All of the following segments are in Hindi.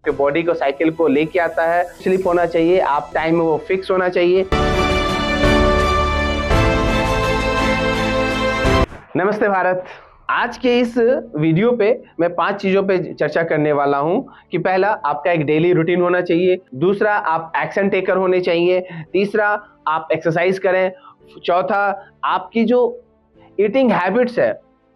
आपके बॉडी को साइकिल को लेके आता है। स्लिप होना चाहिए, आप टाइम में वो फिक्स होना चाहिए। नमस्ते भारत। आज के इस वीडियो पे मैं 5 चीजों पे चर्चा करने वाला हूं कि पहला, आपका एक डेली रूटीन होना चाहिए। दूसरा, आप एक्शन टेकर होने चाहिए। तीसरा, आप एक्सरसाइज करें। चौथा, आपकी जो ईटिंग हैबिट्स है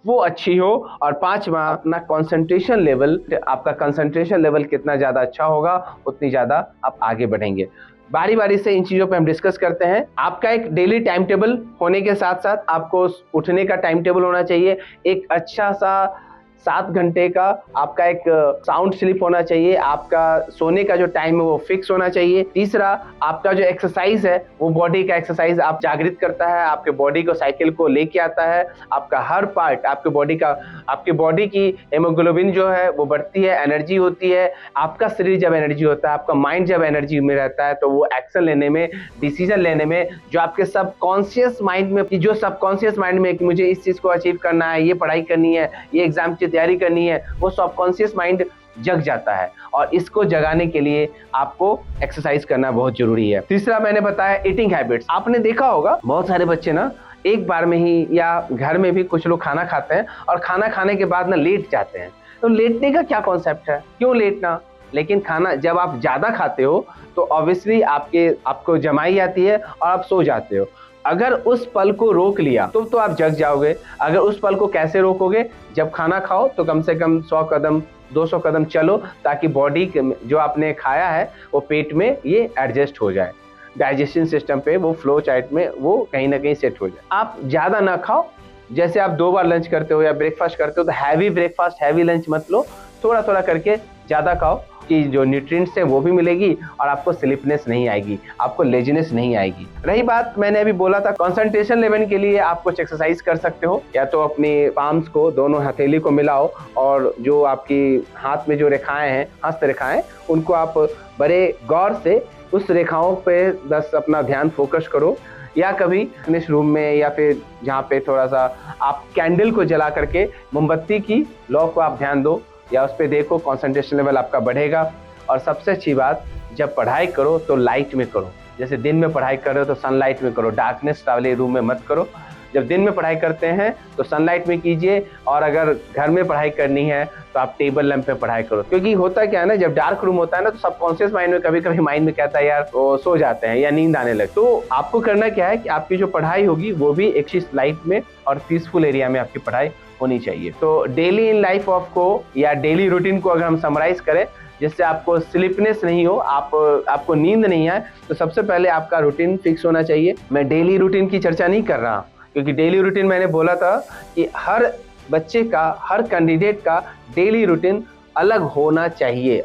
वो अच्छी हो। और पांचवा, अपना कंसंट्रेशन लेवल, आपका कंसंट्रेशन लेवल कितना ज़्यादा अच्छा होगा उतनी ज़्यादा आप आगे बढ़ेंगे। बारी बारी से इन चीज़ों पे हम डिस्कस करते हैं। आपका एक डेली टाइम टेबल होने के साथ साथ आपको उठने का टाइम टेबल होना चाहिए। एक अच्छा सा 7 घंटे का आपका एक साउंड स्लीप होना चाहिए। आपका सोने का जो टाइम है वो फिक्स होना चाहिए। तीसरा, आपका जो एक्सरसाइज है वो बॉडी का एक्सरसाइज आप जागृत करता है, आपके बॉडी को साइकिल को लेके आता है। आपका हर पार्ट, आपके बॉडी की हेमोग्लोबिन जो है वो बढ़ती है, एनर्जी होती है। आपका शरीर जब एनर्जी होता है, आपका माइंड जब एनर्जी में रहता है तो वो एक्शन लेने में, डिसीजन लेने में, जो आपके सबकॉन्शियस माइंड में कि मुझे इस चीज को अचीव करना है, ये पढ़ाई करनी है, ये एग्जाम की तैयारी करनी है, वो सबकॉन्शियस माइंड जग जाता है। और इसको जगाने के लिए आपको एक्सरसाइज करना बहुत जरूरी है। तीसरा, मैंने बताया ईटिंग हैबिट्स। आपने देखा होगा बहुत सारे बच्चे ना एक बार में ही या घर में भी कुछ लोग खाना खाते हैं और खाना खाने के बाद ना लेट जाते हैं। तो लेटने का क्या कॉन्सेप्ट है, क्यों लेटना? लेकिन खाना जब आप ज्यादा खाते हो तो ऑब्वियसली आपको जमाई आती है और आप सो जाते हो। अगर उस पल को रोक लिया तो आप जग जाओगे। अगर उस पल को कैसे रोकोगे? जब खाना खाओ तो कम से कम 100 कदम 200 कदम चलो, ताकि बॉडी जो आपने खाया है वो पेट में ये एडजस्ट हो जाए, डाइजेशन सिस्टम पे वो फ्लो चार्ट में वो कहीं ना कहीं सेट हो जाए। आप ज्यादा ना खाओ। जैसे आप 2 बार लंच करते हो या ब्रेकफास्ट करते हो तो हैवी ब्रेकफास्ट हैवी लंच मत लो, थोड़ा थोड़ा करके ज्यादा खाओ कि जो न्यूट्रिएंट्स है वो भी मिलेगी और आपको स्लीपनेस नहीं आएगी, आपको लेजीनेस नहीं आएगी। रही बात, मैंने अभी बोला था कंसंट्रेशन लेवल के लिए आप कुछ एक्सरसाइज कर सकते हो। या तो अपनी पाम्स को, दोनों हथेली को मिलाओ और जो आपकी हाथ में जो रेखाएं हैं, हस्त रेखाएं, उनको आप बड़े गौर से उस रेखाओं पे बस अपना ध्यान फोकस करो। या कभी इस रूम में या फिर जहाँ पे थोड़ा सा आप कैंडल को जला करके मोमबत्ती की लौ को आप ध्यान दो या उस पर देखो, कंसंट्रेशन लेवल आपका बढ़ेगा। और सबसे अच्छी बात, जब पढ़ाई करो तो लाइट में करो। जैसे दिन में पढ़ाई कर रहे हो तो सनलाइट में करो, डार्कनेस वाले रूम में मत करो। जब दिन में पढ़ाई करते हैं तो सनलाइट में कीजिए, और अगर घर में पढ़ाई करनी है तो आप टेबल लैंप पे पढ़ाई करो। क्योंकि होता क्या है ना, जब डार्क रूम होता है ना तो सबकॉन्शियस माइंड में कभी कभी माइंड में कहता है यार वो सो जाते हैं या नींद आने लगती। तो आपको करना क्या है कि आपकी जो पढ़ाई होगी वो भी एक चीज लाइट में और पीसफुल एरिया में आपकी पढ़ाई होनी चाहिए। तो डेली इन लाइफ ऑफ को या डेली रूटीन को अगर हम समराइज करें, जिससे आपको स्लीपनेस नहीं हो, आपको नींद नहीं आए, तो सबसे पहले आपका रूटीन फिक्स होना चाहिए। मैं डेली रूटीन की चर्चा नहीं कर रहा, क्योंकि डेली रूटीन मैंने बोला था कि हर बच्चे का, हर कैंडिडेट का डेली रूटीन अलग होना चाहिए।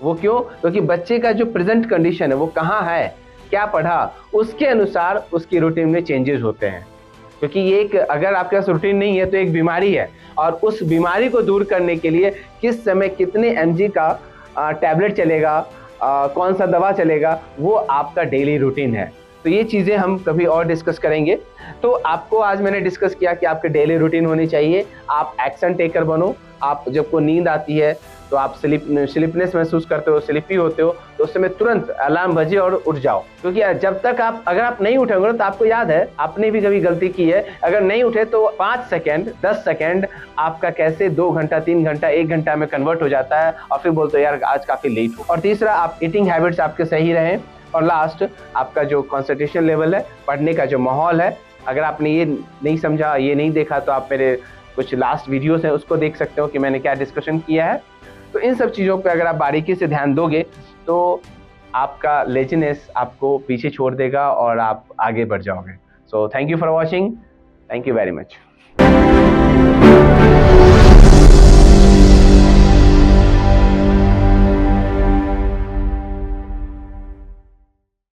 वो क्यों? क्योंकि बच्चे का जो प्रेजेंट कंडीशन है वो कहाँ है, क्या पढ़ा, उसके अनुसार उसकी रूटीन में चेंजेस होते हैं। क्योंकि ये एक, अगर आपके पास रूटीन नहीं है तो एक बीमारी है, और उस बीमारी को दूर करने के लिए किस समय कितने mg का टैबलेट चलेगा, कौन सा दवा चलेगा, वो आपका डेली रूटीन है। तो ये चीज़ें हम कभी और डिस्कस करेंगे। तो आपको आज मैंने डिस्कस किया कि आपके डेली रूटीन होनी चाहिए। आप एक्शन टेकर बनो। आप जब को नींद आती है तो आप स्लीपनेस महसूस करते हो, स्लीपी होते हो, तो उस समय तुरंत अलार्म बजे और उठ जाओ। क्योंकि जब तक अगर आप नहीं उठेंगे तो आपको याद है आपने भी कभी गलती की है, अगर नहीं उठे तो 5 सेकेंड 10 सेकेंड आपका कैसे 2 घंटा 3 घंटा 1 घंटा में कन्वर्ट हो जाता है, और फिर बोलते हो यार आज काफी लेट हो। और तीसरा, आप ईटिंग हैबिट्स आपके सही रहें। और लास्ट, आपका जो कंसंट्रेशन लेवल है, पढ़ने का जो माहौल है, अगर आपने ये नहीं समझा, ये नहीं देखा, तो आप मेरे कुछ लास्ट वीडियोस हैं उसको देख सकते हो कि मैंने क्या डिस्कशन किया है। तो इन सब चीज़ों पे अगर आप बारीकी से ध्यान दोगे तो आपका लेजीनेस आपको पीछे छोड़ देगा और आप आगे बढ़ जाओगे। So thank you for watching. Thank you very much.